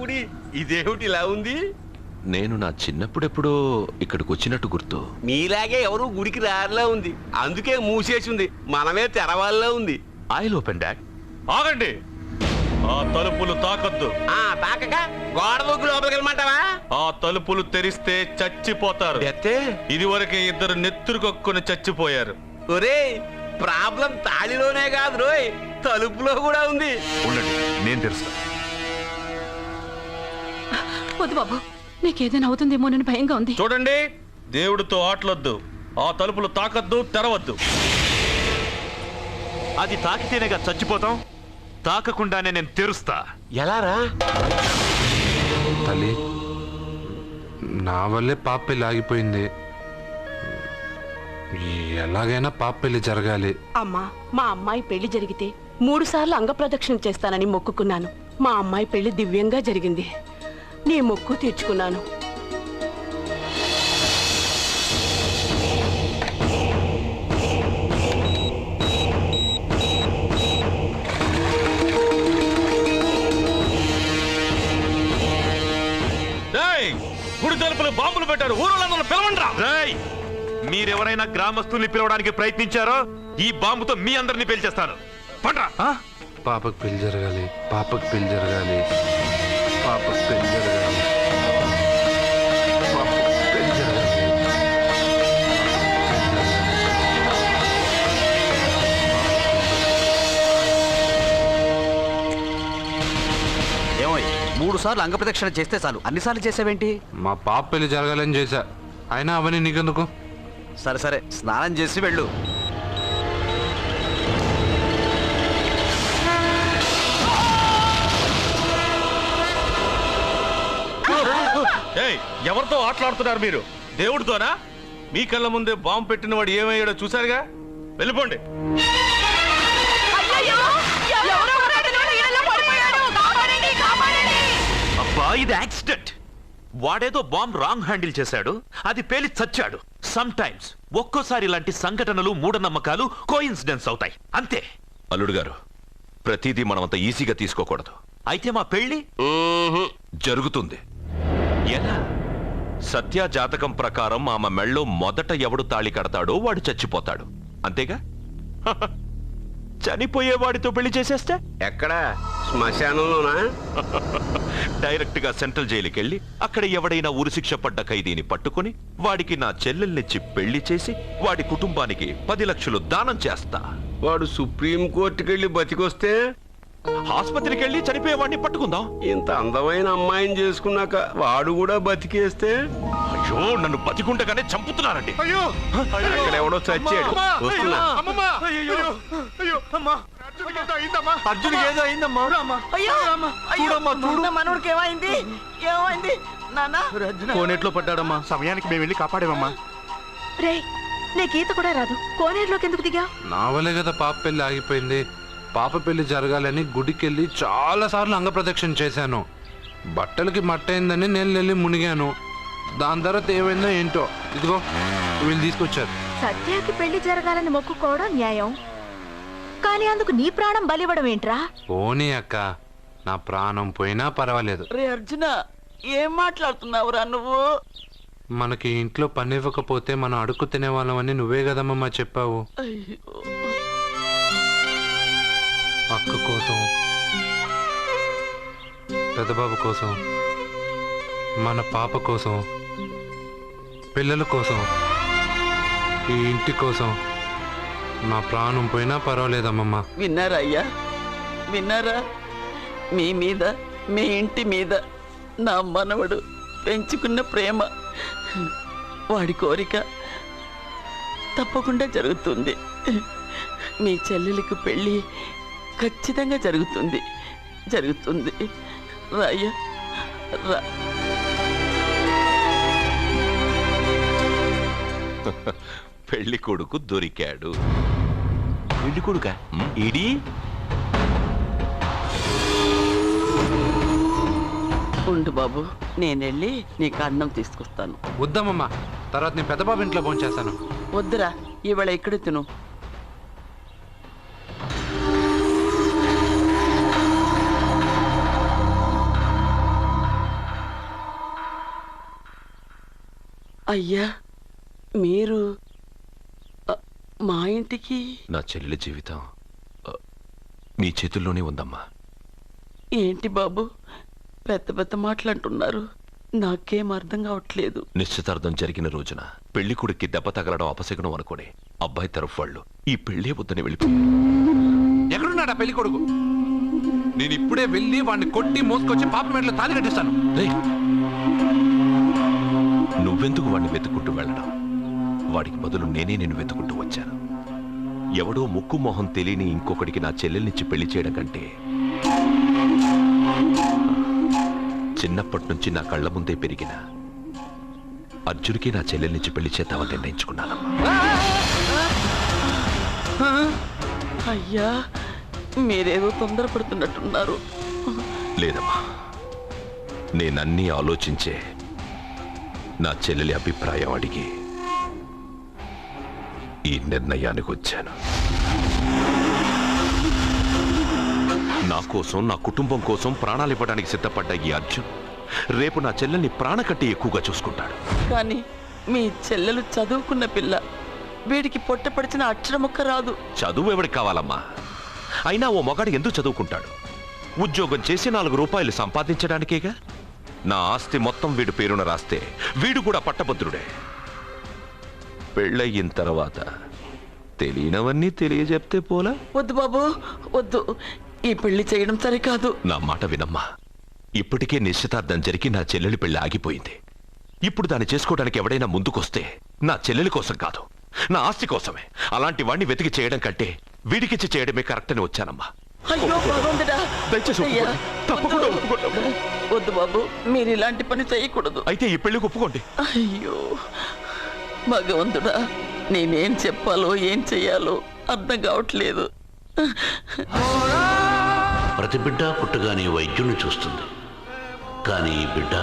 గుడి ఇదేమిటి ఇలా ఉంది? నేను నా చిన్నప్పుడెప్పుడో ఇక్కడికి వచ్చినట్టు గుర్తు. మీలాగే ఎవరు గుడికి రారులా ఉంది, అందుకే మూసేసి ఉంది. మనమే తెరవాళ్ళలో ఉంది. I'll open dad. ఆగండి, ఆ తలుపులు తాకద్దు. తాకక గోడ దూకి లోపలికి వెళ్ళమంటావా? ఆ తలుపులు తెరిస్తే చచ్చిపోతారు. ఇదివరకే ఇద్దరు నెత్తురు కొక్కుని చచ్చిపోయారు. ఒరే, ప్రాబ్లం తాళిలోనే కాదు రోయ్, తలుపులో కూడా ఉంది. ఉండండి, నేను తెరుస్తా. వద్దు బాబు, నీకేదైనా అవుతుందేమో నేను భయంగా ఉంది. చూడండి, దేవుడితో ఆటలొద్దు. ఆ తలుపులు తాకద్దు, తెరవద్దు. అది తాకితేనేగా చచ్చిపోతాం, తాకకుండానే నేను తెరుస్తా. ఎలారా? తల్లి, నా వల్లే పాప పెళ్ళి ఆగిపోయింది. ఎలాగైనా పాప పెళ్లి జరగాలి. అమ్మా, మా అమ్మాయి పెళ్లి జరిగితే 3 సార్లు అంగప్రదక్షిణ చేస్తానని మొక్కుకున్నాను. మా అమ్మాయి పెళ్లి దివ్యంగా జరిగింది. నీ మొక్కు తీర్చుకున్నాను. గుడి తలుపులు బాంబులు పెట్టారు. ఊరోళ్ళందరూ పిలవండ్రా. మీరెవరైనా గ్రామస్తుల్ని పిలవడానికి ప్రయత్నించారో ఈ బాంబుతో మీ అందరినీ పేల్చేస్తాను. పండ్రా. పాపకు పెళ్లి జరగాలి, పాపకు పెళ్లి జరగాలి, పాపకు పెళ్లి జరగాలి, పాపకు పెళ్లి జరగాలి. ఏమోయ్, 3 సార్లు అంగప్రదక్షిణ చేస్తే చాలు, అన్నిసార్లు చేసావేంటి? మా పాప పెళ్లి జరగాలని చేశా, అయినా అవన్నీ నీకెందుకు? సరే సరే, స్నానం చేసి వెళ్ళు. ఎవరితో ఆటలాడుతున్నారు మీరు? దేవుడితోనా? మీ కళ్ళ ముందే బాంబు పెట్టిన వాడు ఏమయ్యాడో చూసారుగా. వెళ్ళిపోండి. అబ్బా, ఇది యాక్సిడెంట్. వాడేదో బాంబ్ రాంగ్ హ్యాండిల్ చేశాడు, అది పేలి చచ్చాడు. సమ్ టైమ్స్ ఒక్కోసారి ఇలాంటి సంఘటనలు, మూఢనమ్మకాలు కోఇన్సిడెన్స్ అవుతాయి, అంతే. అల్లుడు గారు, ప్రతిదీ మనమంత ఈజీగా తీసుకోకూడదు. అయితే మా పెళ్లి జరుగుతుంది. ఎలా? సత్య జాతకం ప్రకారం ఆమె మెళ్ళో మొదట ఎవడు తాళి కడతాడో వాడు చచ్చిపోతాడు, అంతేగా? చనిపోయేవాడితో పెళ్లి చేసేస్తే ఎక్కడ? శ్మశానంలోనా? డైరెక్ట్ గా సెంట్రల్ జైలుకి వెళ్ళి అక్కడ ఎవడైనా ఉరిశిక్ష పడ్డ ఖైదీని పట్టుకుని వాడికి నా చెల్లెల్నిచ్చి పెళ్లి చేసి వాడి కుటుంబానికి 10 లక్షలు దానం చేస్తా. వాడు సుప్రీం కోర్టుకి వెళ్ళి బతికొస్తే ఆసుపత్రికి వెళ్ళి చనిపోయేవాడిని పట్టుకుందాం. ఇంత అందమైన అమ్మాయిని చేసుకున్నాక వాడు కూడా బతికేస్తే? అయ్యో, నన్ను బతికుండగానే చంపుతున్నారండి. అక్కడ ఎవడో చచ్చాడు. వస్తున్నా. అర్జున్కి ఏదో అయిందమ్మా. మనోడికి ఏమైంది? ఏమైంది నాన్న? కోనేట్లో పడ్డాడమ్మా. సమయానికి మేము వెళ్ళి కాపాడేమమ్మా. రే, నీకు ఈత కూడా రాదు, కోనేరులోకి ఎందుకు దిగా? నా వల్లే కదా పాప పెళ్లి ఆగిపోయింది. పాప పెళ్లి జరగాలని గుడికెళ్ళి చాలా సార్లు అంగప్రదక్షిణ చేశాను. బట్టలకి మట్టయిందని నేను వెళ్ళి మునిగాను. దాని తర్వాత ఏమైందో ఏంటో, ఇదిగో వీళ్ళు తీసుకొచ్చారు. సత్యాకి పెళ్లి జరగాలని మొక్కుకోవడం న్యాయం, కానీ అందుకు నీ ప్రాణం బలివ్వడం ఏంట్రా? పోనీ అక్క, నా ప్రాణం పోయినా పర్వాలేదు. రే అర్జున, ఏం మాట్లాడుతున్నావురా నువ్వు? మనకి ఇంట్లో పని ఇవ్వకపోతే మనం అడుక్కు తినేవాళ్ళమని నువ్వే కదమ్మా చెప్పావు. అక్క కోసం, పెద్దబాబు కోసం, మన పాప కోసం, పిల్లల కోసం, ఈ ఇంటి కోసం నా ప్రాణం పోయినా పర్వాలేదమ్మమ్మా. విన్నారా అయ్యా, విన్నారా? మీ మీద, మీ ఇంటి మీద నా మనవడు పెంచుకున్న ప్రేమ, వాడి కోరిక తప్పకుండా జరుగుతుంది. మీ చెల్లెలకు పెళ్ళి ఖచ్చితంగా జరుగుతుంది, జరుగుతుంది. రాయ్యా రా. పెళ్లి కొడుకు దొరికాడు. పెళ్లి కొడుక ఇడి? ఉండు బాబు, నేనెళ్ళి నీకు అన్నం తీసుకొస్తాను. వద్దమ్మమ్మా, తర్వాత నీ పెద్దబాబు ఇంట్లో భోంచేస్తాను. వద్దురా, ఇవాళ ఇక్కడ తిను. అయ్యా మీరు మా ఇంటికి నా చెల్లెలి జీవితం నీ చేతుల్లోనే ఉందమ్మా. ఏంటి బాబు పెద్ద పెద్ద మాటలంటున్నారు? నాకేం అర్థం కావట్లేదు. నిశ్చితార్థం జరిగిన రోజున పెళ్లి కొడుక్కి దెబ్బ తగలడం అపశకునం అనుకోని అబ్బాయి తరఫు వాళ్ళు ఈ పెళ్లే వద్దని వెళ్ళిపోయారు. ఎక్కడున్నాడా పెళ్లి కొడుకు? నేను ఇప్పుడే వెళ్ళి వాడిని కొట్టి మోసుకొచ్చి పాప మెడలో తాళి కట్టిస్తాను. రేయ్, నువ్వెందుకు వాడిని వెతుక్కుంటూ వెళ్ళడం? వాడికి బదులు నేనే నిన్ను వెతుకుంటూ వచ్చాను. ఎవడో ముక్కు మొహం తెలియని ఇంకొకడికి నా చెల్లెల్నిచ్చి పెళ్లి చేయడం కంటే చిన్నప్పటి నుంచి నా కళ్ళ ముందే పెరిగిన అర్జున్కి నా చెల్లెల్నిచ్చి పెళ్లి చేద్దామని నిర్ణయించుకున్నానమ్మా. అయ్యా మీరేదో తొందరపడుతున్నట్టున్నారు. లేదమ్మా, నేనన్నీ ఆలోచించే నా చెల్లెలి అభిప్రాయం అడిగి ఈ నిర్ణయానికి వచ్చాను. నా కోసం, నా కుటుంబం కోసం ప్రాణాలు ఇవ్వడానికి సిద్ధపడ్డ ఈ అర్జున్ రేపు నా చెల్లెల్ని ప్రాణకట్టి ఎక్కువగా చూసుకుంటాడు. కానీ మీ చెల్లెలు చదువుకున్న పిల్ల, వీడికి పొట్టపడిచిన అక్షరముక్క రాదు. చదువు ఎవడికి కావాలమ్మా? అయినా ఓ మగాడు ఎందుకు చదువుకుంటాడు? ఉద్యోగం చేసి 4 రూపాయలు సంపాదించడానికేగా. నా ఆస్తి మొత్తం వీడు పేరున రాస్తే వీడు కూడా పట్టభద్రుడే. పెళ్ళయిన తర్వాత తెలియనవన్నీ తెలియజెప్తే పోలా? వద్దు బాబు వద్దు, ఈ పెళ్లి చేయడం సరికాదు. నా మాట వినమ్మా. ఇప్పటికే నిశ్చితార్థం జరిగి నా చెల్లెలి పెళ్లి ఆగిపోయింది. ఇప్పుడు దాన్ని చేసుకోవడానికి ఎవడైనా ముందుకొస్తే నా చెల్లెలి కోసం కాదు, నా ఆస్తి కోసమే. అలాంటి వాడిని వెతికి చేయడం కంటే వీడికిచ్చి చేయడమే కరెక్ట్ అని వచ్చానమ్మా. అయ్యో భగవంతుడా, దయచేసి అయ్యా, ఒప్పుకోండి. తప్పకుండా ఒప్పుకోండి. వద్దు బాబు, మీరు ఇలాంటి పని చేయకూడదు. అయితే ఈ పెళ్లికి ఒప్పుకోండి. అయ్యో భగవంతుడా, నేనేం చెప్పాలో ఏం చెయ్యాలో అర్థం కావట్లేదు. ప్రతి బిడ్డ పుట్టగానే వైద్యుని చూస్తుంది, కానీ ఈ బిడ్డ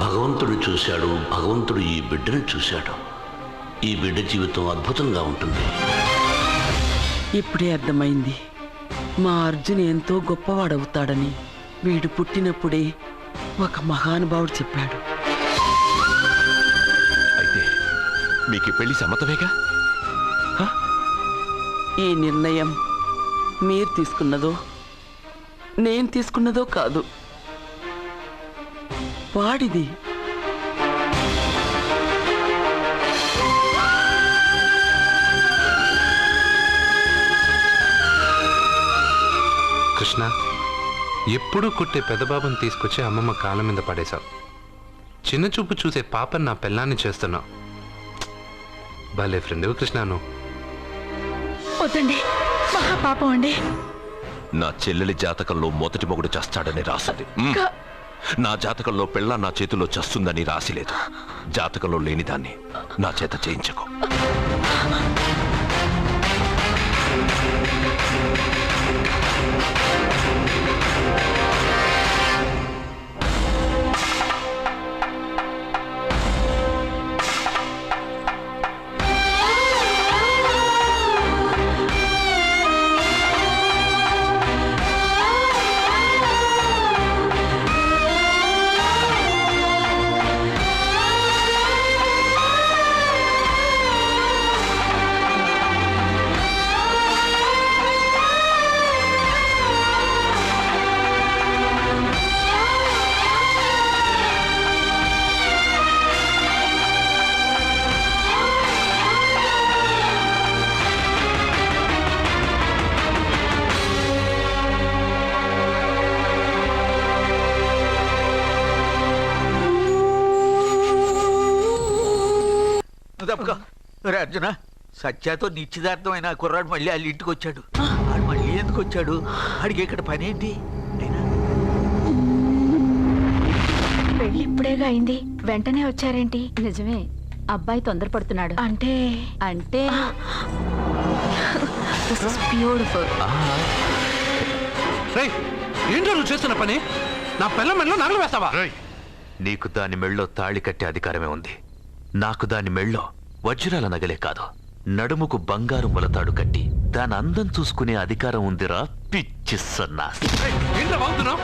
భగవంతుడు చూశాడు, భగవంతుడు ఈ బిడ్డను చూశాడు. ఈ బిడ్డ జీవితం అద్భుతంగా ఉంటుంది. ఇప్పుడే అర్థమైంది, మా అర్జున్ ఎంతో గొప్పవాడవుతాడని. వీడు పుట్టినప్పుడే ఒక మహానుభావుడు చెప్పాడు. అయితే మీకు ఈ పెళ్లి సమ్మతమేగా? ఈ నిర్ణయం మీరు తీసుకున్నదో నేను తీసుకున్నదో కాదు, వాడిది. కృష్ణ, ఎప్పుడూ కుట్టే పెద్దబాబుని తీసుకొచ్చి అమ్మమ్మ కాళ్ళ మీద పడేశావు. చిన్న చూపు చూసే పాపని నా పెళ్ళాన్ని చేస్తున్నావు. భలే ఫ్రెండ్ కృష్ణను. వద్దండి, మహాపాపం అండి. నా చెల్లెలి జాతకంలో మొదటి మొగుడు చేస్తాడని రాసింది. నా జాతకంలో పెళ్ళ నా చేతిలో చస్తుందని రాసిలేదు. జాతకంలో లేనిదాన్ని నా చేత చేయించకు. అర్జున, సత్యాతో నిశ్చితార్థమైన కుర్రాడు మళ్ళీ వాళ్ళ ఇంటికి వచ్చాడు. వాడు మళ్ళీ ఎందుకు వచ్చాడు? వాడికి ఇక్కడ పని ఏంటి? పెళ్లి ఇప్పుడేగా అయింది, వెంటనే వచ్చారేంటి? నిజమే, అబ్బాయి తొందరపడుతున్నాడు. అంటే అంటే బ్యూటిఫుల్. ఏంటో నువ్వు చేస్తున్న పని? నా పిల్ల మెడలో నగలు వేస్తావా? నీకు దాని మెళ్ళో తాళి కట్టే అధికారమే ఉంది. నాకు దాని మెళ్ళో వజ్రాల నగలే కాదు, నడుముకు బంగారు మొలతాడు కట్టి దాని అందం చూసుకునే అధికారం ఉందిరా పిచ్చి సన్నాసి. ఏంటో బాగుతున్నావు?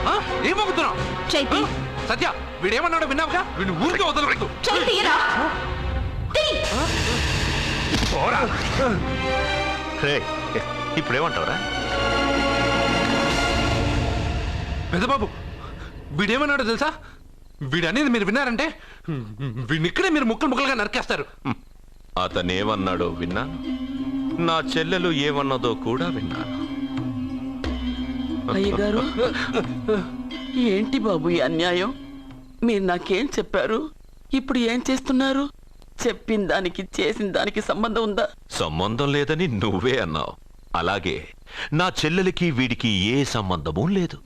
ఏం బాగుతున్నావు? చైతి, సత్య వీడేమన్నాడో విన్నావుగా? వీడిని ఊరికే వదలవద్దు. చెయ్యి తీయరా? తీ. ఇప్పుడేమంటావురా? పెద్దబాబు వీడేమన్నాడో తెలుసా? వీడనేది మీరు విన్నారంటే వీడిని ఇక్కడే మీరు ముక్కలు ముక్కలుగా నరికేస్తారు. అతనేమన్నాడో విన్నాను, నా చెల్లెలు ఏమన్నదో కూడా విన్నాను. అయ్యగారు, ఏంటి బాబు ఈ అన్యాయం? మీరు నాకేం చెప్పారు? ఇప్పుడు ఏం చేస్తున్నారు? చెప్పిన దానికి చేసిన దానికి సంబంధం ఉందా? సంబంధం లేదని నువ్వే అన్నావు. అలాగే నా చెల్లెలికి వీడికి ఏ సంబంధమూ లేదు.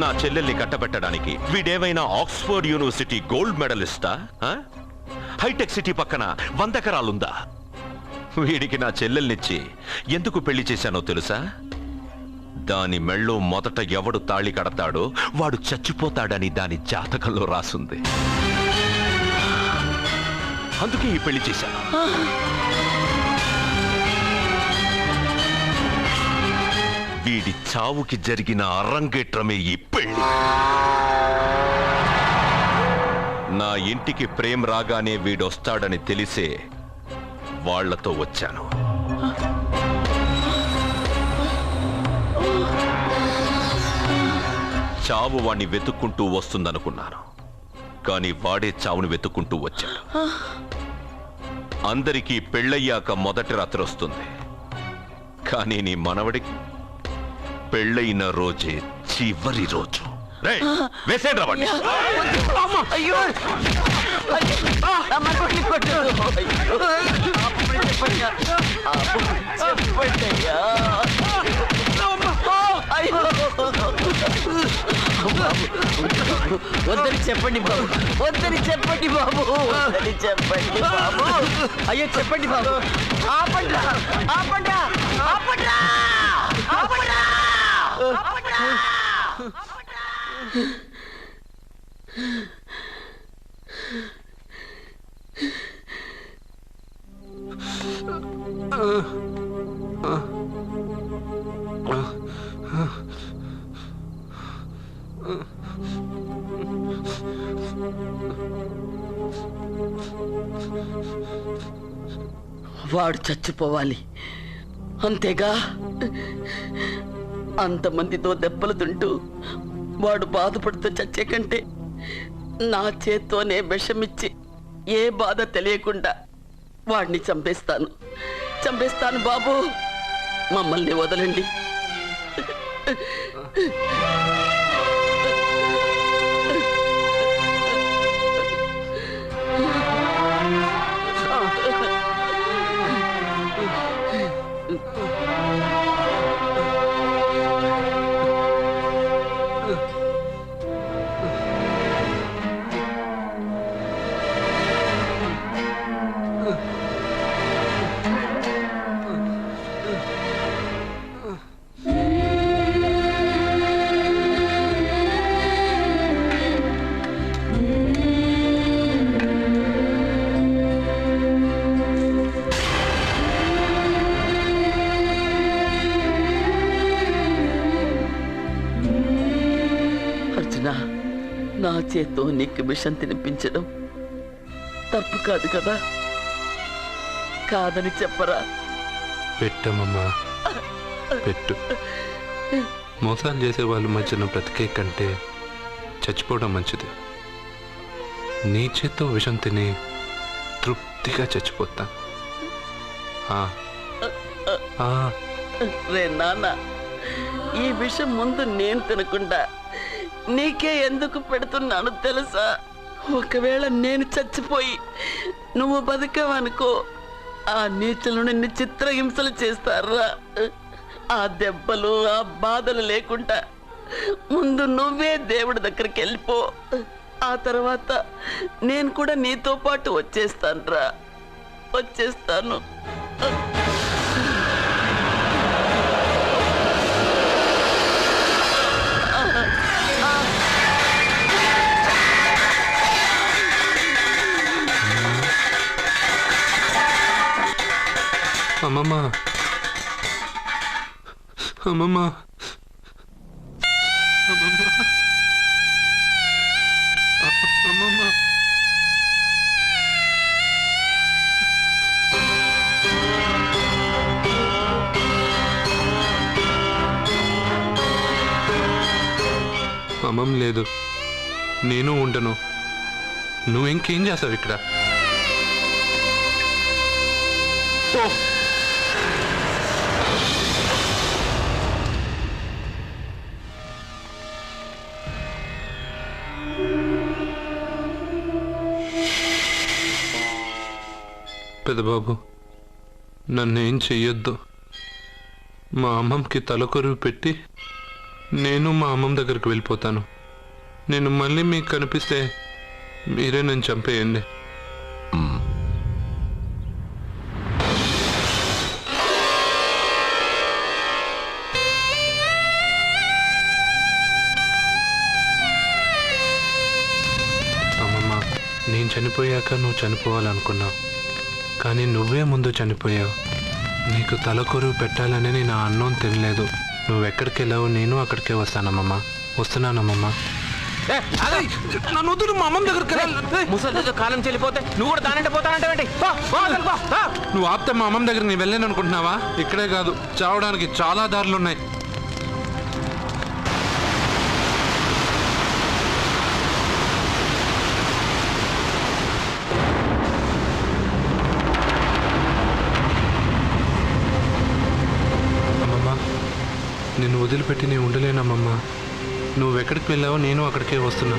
నా చెల్లెల్ని కట్టబెట్టడానికి వీడేమైనా ఆక్స్ఫర్డ్ యూనివర్సిటీ గోల్డ్ మెడలిస్టా? హైటెక్ సిటీ పక్కన 100 ఎకరాలుందా? వీడికి నా చెల్లెల్నిచ్చి ఎందుకు పెళ్లి చేశానో తెలుసా? దాని మెళ్ళో మొదట ఎవడు తాళి కడతాడో వాడు చచ్చిపోతాడని దాని జాతకంలో రాసుంది. అందుకే ఈ పెళ్లి చేశాను. వీడి చావుకి జరిగిన అరంగేట్రమే ఈ పెళ్లి. నా ఇంటికి ప్రేమ్ రాగానే వీడొస్తాడని తెలిసే వాళ్లతో వచ్చాను. చావు వాణ్ణి వెతుక్కుంటూ వస్తుందనుకున్నాను, కానీ వాడే చావుని వెతుక్కుంటూ వచ్చాడు. అందరికీ పెళ్ళయ్యాక మొదటి రాత్రి వస్తుంది, కానీ నీ మనవడికి పెళ్ళైన రోజే చివరి రోజు. వేసేంద్ర వాణ్ణి. అయ్యో వద్దని చెప్పండి బాబు, వద్దని చెప్పండి బాబు, వద్దని చెప్పండి బాబు. అయ్యో చెప్పండి బాబు. ఆపండ్రా, ఆపండ్రా, ఆపండ్రా, ఆపండ్రా. వాడు చచ్చిపోవాలి అంతేగా. అంతమందితో దెబ్బలు తింటూ వాడు బాధపడుతూ చచ్చే కంటే నా చేత్తోనే విషమిచ్చి ఏ బాధ తెలియకుండా వాడిని చంపేస్తాను, చంపేస్తాను బాబు. మమ్మల్ని వదలండి. నా చేత్తో నీకు విషం తినిపించడం తప్పు కాదు కదా? కాదని చెప్పరా? పెట్టమమ్మా, పెట్టు. మోసాలు చేసే వాళ్ళ మధ్యన బ్రతికే కంటే చచ్చిపోవడం మంచిది. నీ చేత్తో విషం తిని తృప్తిగా చచ్చిపోతా. రే నాన్న, ఈ విషయం ముందు నేను తినకుండా నీకే ఎందుకు పెడుతున్నాను తెలుసా? ఒకవేళ నేను చచ్చిపోయి నువ్వు బతికావనుకో, ఆ నీచులు నిన్ను చిత్రహింసలు చేస్తారా? ఆ దెబ్బలు ఆ బాధలు లేకుండా ముందు నువ్వే దేవుడి దగ్గరికి వెళ్ళిపో. ఆ తర్వాత నేను కూడా నీతో పాటు వచ్చేస్తానురా, వచ్చేస్తాను. అమ్మమ్మ, అమ్మమ్మ, అమ్మమ్మ. అమ్మం లేదు, నేను ఉండను. నువ్వు ఇంకేం చేస్తావు ఇక్కడ? పెద్దబాబు, నన్నేం చెయ్యొద్దు. మా అమ్మమ్మకి తలకొరువు పెట్టి నేను మా అమ్మమ్మ దగ్గరికి వెళ్ళిపోతాను. నేను మళ్ళీ మీకు కనిపిస్తే మీరే నన్ను చంపేయండి. అమ్మమ్మ, నేను చనిపోయాక నువ్వు చనిపోవాలనుకున్నావు, కానీ నువ్వే ముందు చనిపోయావు. నీకు తలకొరువు పెట్టాలని నేను ఆ అన్నం తినలేదు. నువ్వెక్కడికి వెళ్ళావు, నేను అక్కడికే వస్తానమ్మమ్మ. వస్తున్నానమ్మమ్మ. మా అమ్మమ్మ దగ్గరికి ముసలితో కాలం చెల్లిపోతే నువ్వు కూడా దానంటే పోతానంటే నువ్వు ఆపితే మా అమ్మమ్మ దగ్గర నేను వెళ్ళాను అనుకుంటున్నావా? ఇక్కడే కాదు, చావడానికి చాలా దారులు ఉన్నాయి. నిన్ను వదిలిపెట్టి నేను ఉండలేనమ్మమ్మా. నువ్వెక్కడికి వెళ్ళావో నేను అక్కడికే వస్తున్నా.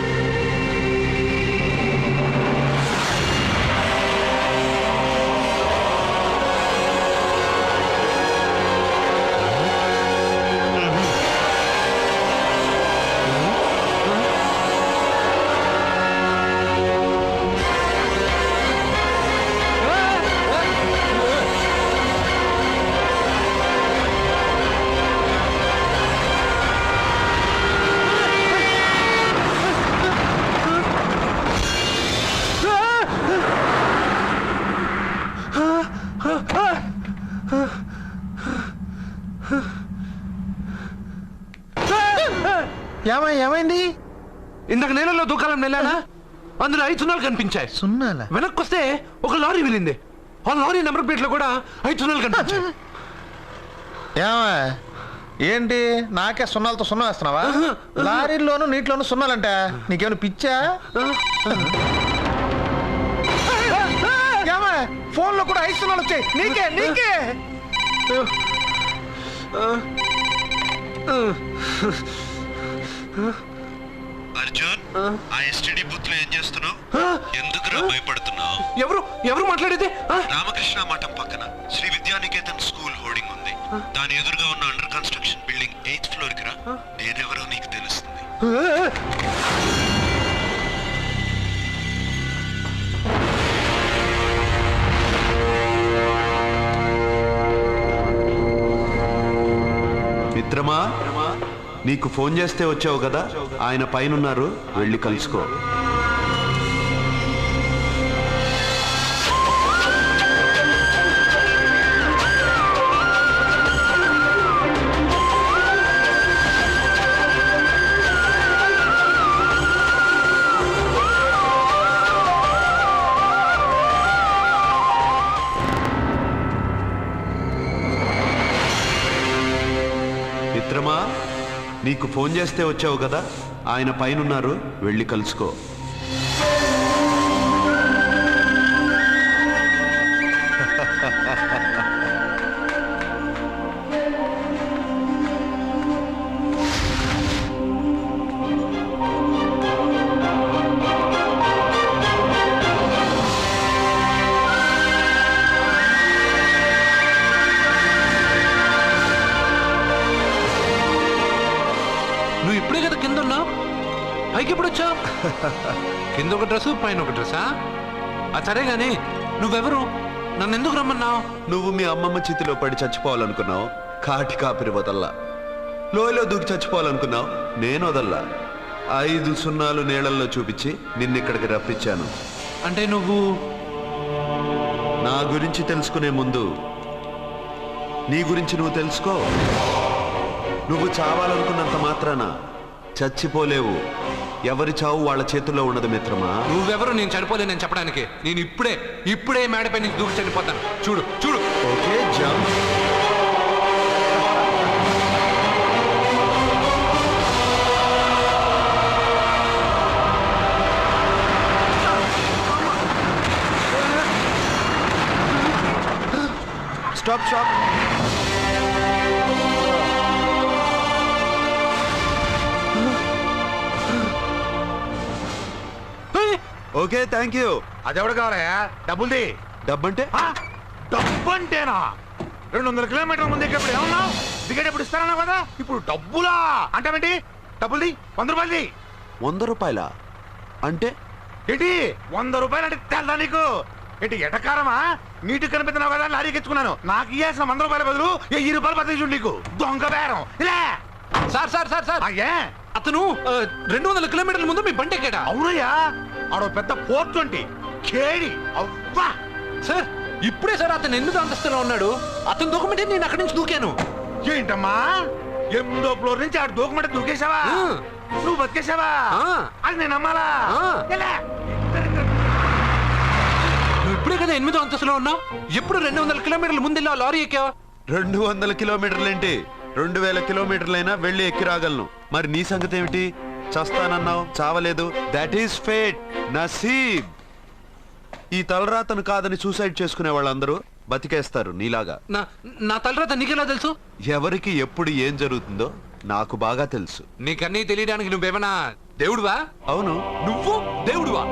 ఏమైంది? ఇందాక నేలలో దూకాలం వెళ్ళానా, అందులో 5 సున్నాలు కనిపించాయి. సున్నాలా? వెనక్కి వస్తే ఒక లారీ వెళ్ళింది. ఆ లారీ నెంబర్ ప్లేట్ లో కూడా 5 సున్నాలు కనిపించాయి. ఏంటి నాకే సున్నాలతో సున్నా వేస్తున్నావా? లారీల్లోనూ నీటిలోనూ సున్నాలంట. నీకేమైనా పిచ్చా? ఫోన్ లో కూడా 5 సున్నాలు వచ్చాయి. నీకే అర్జున్, ఆ ఎస్టీడీ బూత్ లో ఏం చేస్తున్నావు? ఎందుకురా భయపడుతున్నావు? ఎవరు మాట్లాడేది? రామకృష్ణ మఠం పక్కన శ్రీ విద్యానికేతన్ స్కూల్ హోర్డింగ్ ఉంది. దాని ఎదురుగా ఉన్న under construction building 8th floor కి రా. నేనెవరో నీకు తెలుస్తుంది. మిత్రమా, నీకు ఫోన్ చేస్తే వచ్చావు కదా, ఆయన పైనున్నారు, వెళ్ళి కలుసుకో. మిత్రమా, నీకు ఫోన్ చేస్తే వచ్చావు కదా, ఆయన పైనున్నారు, వెళ్ళి కలుసుకో. నువ్వు ఇప్పుడే కదా కింద ఉన్నావు, పైకి ఎప్పుడు వచ్చావు? కింద ఒక డ్రెస్, పైన ఒక డ్రెస్సా? సరే గాని నువ్వెవరు? నన్ను ఎందుకు రమ్మన్నావు? నువ్వు మీ అమ్మమ్మ చేతిలో పడి చచ్చిపోవాలనుకున్నావు, కాటి కాపిరి వదల్లా. లోయలో దూకి చచ్చిపోవాలనుకున్నావు, నేను వదల్లా. 5 సున్నాలు నీళ్ళల్లో చూపించి నిన్నిక్కడికి రప్పించాను. అంటే నువ్వు నా గురించి తెలుసుకునే ముందు నీ గురించి నువ్వు తెలుసుకో. నువ్వు చావాలనుకున్నంత మాత్రాన చచ్చిపోలేవు. ఎవరి చావు వాళ్ళ చేతుల్లో ఉండదు మిత్రమా. నువ్వెవరు నేను చనిపోలేనని చెప్పడానికి? నేను ఇప్పుడే మేడపై నుంచి దూకి చనిపోతాను. చూడు చూడు. Okay, jump. Stop stop. Okay thank you. అదెవడు కావాలయా? డబ్బుల్ది. డబ్బంటే డబ్బు అంటేనా? 200 కిలోమీటర్ల ముందు ఎక్కడప్పుడు ఏమన్నావు? దిగేటప్పుడు ఇస్తానన్నావు కదా, ఇప్పుడు డబ్బులా అంటావేంటి? డబ్బుల్ది, 100 రూపాయలది. 100 రూపాయలా అంటే ఏంటి 100 రూపాయలు అంటే తెల్దా నీకు? ఏంటి ఎటకారమా? నీటి కనిపిస్తున్నావు కదా లారీకి ఎత్తుకున్నాను. నాకు ఇయ్యాల్సిన 100 రూపాయల బదులు 1000 రూపాయలు బదిలీ నీకు. దొంగ బేరం. ఇలా సార్ సార్ సార్ సార్ అయ్యే అతను 200 కిలోమీటర్ల ముందు మీ బండి ఎక్కాడా? అవునయ్యా, ఆడో పెద్ద 420 కేడి. అవ్వా సార్ ఇప్పుడే సార్ అతను 8వ అంతస్తులో ఉన్నాడు. అతను దూకమంటే నేను అక్కడి నుంచి దూకాను. ఏంటమ్మా 8వ ఫ్లోర్ నుంచి ఆడు దూకమంటే దూకేశావా? నువ్వు బతికేశావా? అది నేను నమ్మాలా? ఎలా? నువ్వు ఇప్పుడే కదా 8వ అంతస్తులో ఉన్నావు. ఎప్పుడు 200 కిలోమీటర్ల ముందు వెళ్ళి ఆ లారీ ఎక్కావా? 200 కిలోమీటర్లేంటి, 2000 కిలోమీటర్లైనా వెళ్ళి ఎక్కి రాగలను. మరి నీ సంగతి ఏమిటి? చస్తానన్నావు, చావలేదు. That is fate, నసీబ్. ఈ తలరాతను కాదని సూసైడ్ చేసుకునే వాళ్ళందరూ బతికేస్తారు నీలాగా. నా తలరాత నీకెలా తెలుసు? ఎవరికి ఎప్పుడు ఏం జరుగుతుందో నాకు బాగా తెలుసు. నీకన్నీ తెలియడానికి నువ్వేమన్నా దేవుడువా? అవును. నువ్వు దేవుడువా?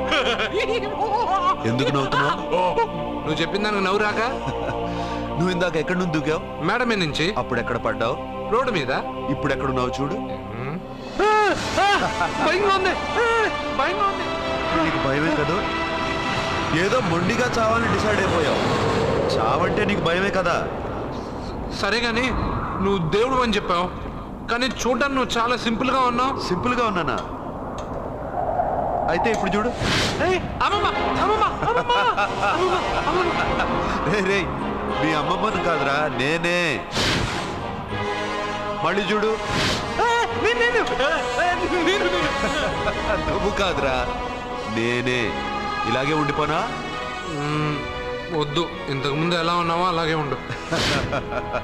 ఎందుకు నవ్వుతున్నావు? నువ్వు చెప్పిన దానికి నవ్వు రాక? నువ్వు ఇందాక ఎక్కడి నుంచి దూకావు? మేడం మీద నుంచి. అప్పుడు ఎక్కడ పడ్డావు? రోడ్డు మీద. ఇప్పుడు ఎక్కడున్నావు చూడు. భయంగా ఉంది, భయంగా ఉంది. నీకు భయమే కదా? ఏదో మొండిగా చావాలని డిసైడ్ అయిపోయావు. చావంటే నీకు భయమే కదా? సరే గాని నువ్వు దేవుడు అని చెప్పావు, కానీ చూడడానికి నువ్వు చాలా సింపుల్ గా ఉన్నావు. సింపుల్ గా ఉన్నానా? అయితే ఇప్పుడు చూడు. రే మీ అమ్మమ్మను కాదురా, నేనే. మళ్ళీ చూడు. నువ్వు కాదురా, నేనే. ఇలాగే ఉండిపోనా? వద్దు, ఇంతకు ముందు ఎలా ఉన్నావో అలాగే ఉండు.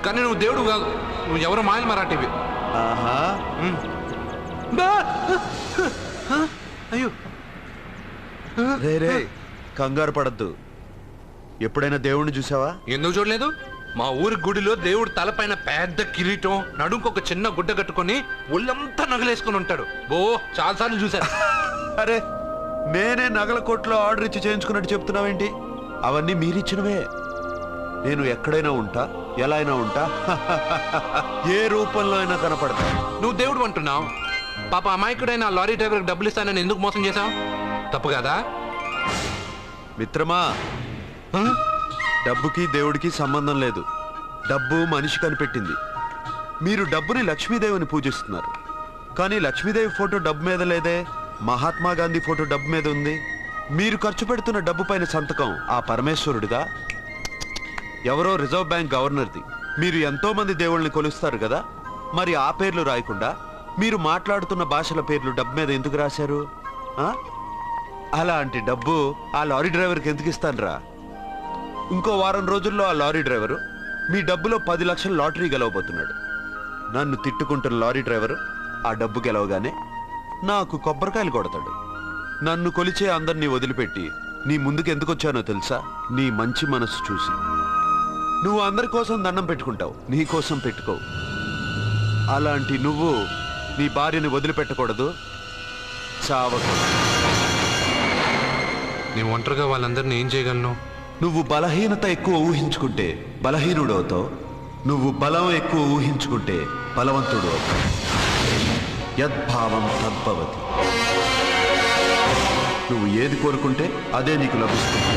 కానీ నువ్వు దేవుడు కాదు, నువ్వు ఎవరో మాయలు మరాఠీవి. ఆహా. అయ్యో రే రే కంగారు పడద్దు. ఎప్పుడైనా దేవుణ్ణి చూసావా? ఎందుకు చూడలేదు? మా ఊరి గుడిలో దేవుడు తలపైన పెద్ద కిరీటం, నడుంకు ఒక చిన్న గుడ్డ కట్టుకొని ఒళ్ళంతా నగలేసుకుని ఉంటాడు. చాలాసార్లు చూశాను. అరే నేనే నగల కొట్లో ఆర్డర్ ఇచ్చి చేయించుకున్నట్టు చెప్తున్నావేంటి? అవన్నీ మీరిచ్చినవే. నేను ఎక్కడైనా ఉంటా, ఎలా అయినా ఉంటా, ఏ రూపంలో అయినా కనపడతా. నువ్వు దేవుడు అంటున్నావు. పాప అమాయకుడైన లారీ డ్రైవర్కి డబ్బులు ఇస్తానని ఎందుకు మోసం చేశావు? తప్పు కదా మిత్రమా? డబ్బుకి దేవుడికి సంబంధం లేదు. డబ్బు మనిషి కనిపెట్టింది. మీరు డబ్బుని లక్ష్మీదేవిని పూజిస్తున్నారు, కానీ లక్ష్మీదేవి ఫోటో డబ్బు మీద లేదే. మహాత్మా గాంధీ ఫోటో డబ్బు మీద ఉంది. మీరు ఖర్చు పెడుతున్న డబ్బు పైన సంతకం ఆ పరమేశ్వరుడిగా, ఎవరో రిజర్వ్ బ్యాంక్ గవర్నర్ది. మీరు ఎంతో మంది దేవుళ్ళని కొలుస్తారు కదా, మరి ఆ పేర్లు రాయకుండా మీరు మాట్లాడుతున్న భాషల పేర్లు డబ్బు మీద ఎందుకు రాశారు? అలాంటి డబ్బు ఆ లారీ డ్రైవర్కి ఎందుకు ఇస్తానురా? ఇంకో వారం రోజుల్లో ఆ లారీ డ్రైవరు మీ డబ్బులో 10 లక్షల లాటరీ గెలవబోతున్నాడు. నన్ను తిట్టుకుంటున్న లారీ డ్రైవరు ఆ డబ్బు గెలవగానే నాకు కొబ్బరికాయలు కొడతాడు. నన్ను కొలిచే అందరినీ వదిలిపెట్టి నీ ముందుకు ఎందుకు వచ్చానో తెలుసా? నీ మంచి మనసు చూసి. నువ్వు అందరి కోసం దండం పెట్టుకుంటావు, నీ కోసం పెట్టుకోవు. అలాంటి నువ్వు నీ భార్యని వదిలిపెట్టకూడదు, చావకూడదు. నీ ఒంటరిగా వాళ్ళందరినీ ఏం చేయగలను? నువ్వు బలహీనత ఎక్కువ ఊహించుకుంటే బలహీనుడు అవుతావు. నువ్వు బలం ఎక్కువ ఊహించుకుంటే బలవంతుడు అవుతావు. యద్భావం తద్భవతి. నువ్వు ఏది కోరుకుంటే అదే నీకు లభిస్తుంది.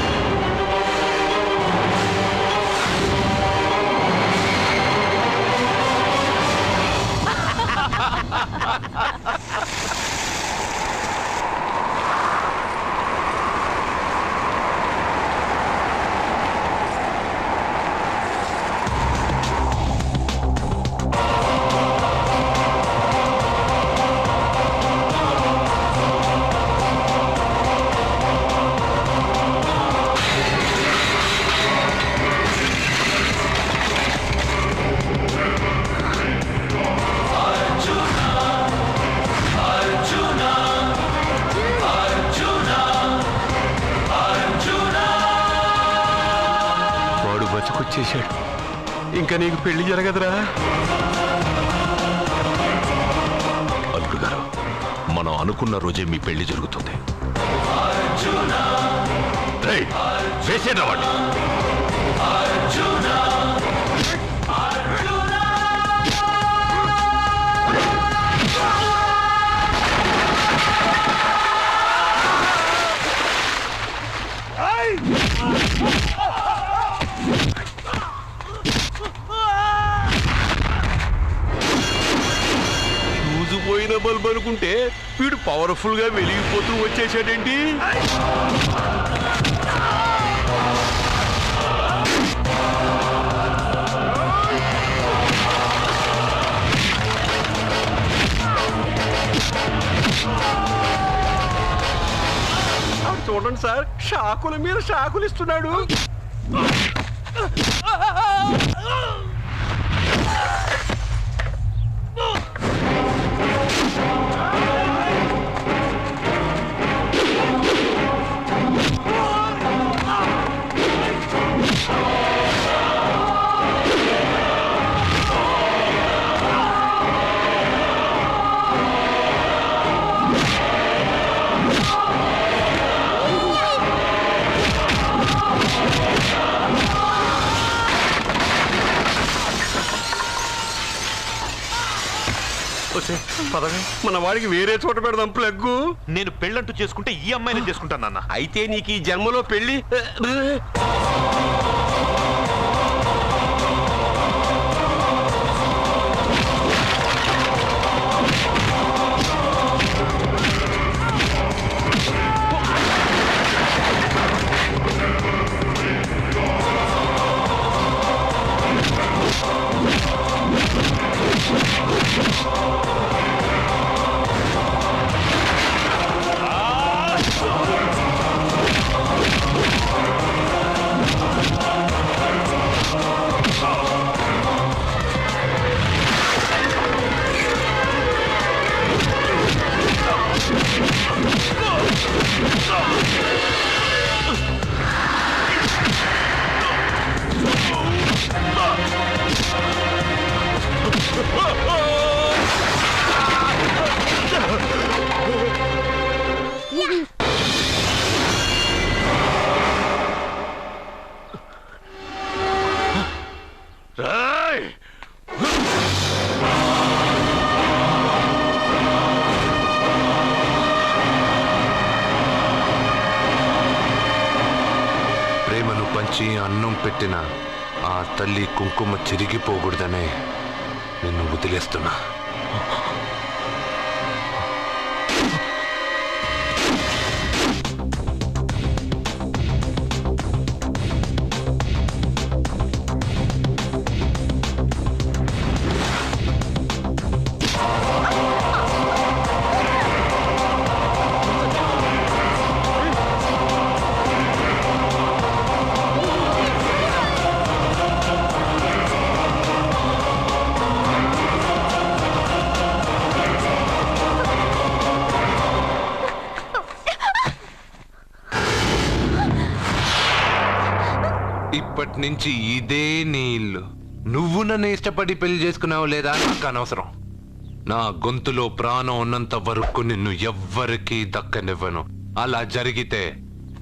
బతుకొచ్చేశాడు. ఇంకా నీకు పెళ్లి జరగదురా. అల్లుడు గారు, మనం అనుకున్న రోజే మీ పెళ్లి జరుగుతుంది. వేసేనా వాడిని? పోయిన బల్బ్ అనుకుంటే వీడు పవర్ఫుల్ గా వెలిగిపోతూ వచ్చేసాడేంటి? చూడండి సార్, షాకుల మీద షాకులు ఇస్తున్నాడు. మన వాడికి వేరే చోట పెడదాం ప్లగ్గు. నేను పెళ్ళంటూ చేసుకుంటే ఈ అమ్మాయిని చేసుకుంటాను నాన్న. అయితే నీకు ఈ జన్మలో పెళ్లి. ప్రేమను పంచి అన్నం పెట్టిన ఆ తల్లి కుంకుమ చిరిగిపోకూడదనే నిన్ను వదిలేస్తున్నా. ఇప్పటి నుంచి ఇదే నీ ఇల్లు. నువ్వు నన్ను ఇష్టపడి పెళ్లి చేసుకున్నావు లేదా నాకు అనవసరం. నా గొంతులో ప్రాణం ఉన్నంత వరకు నిన్ను ఎవ్వరికీ దక్కనివ్వను. అలా జరిగితే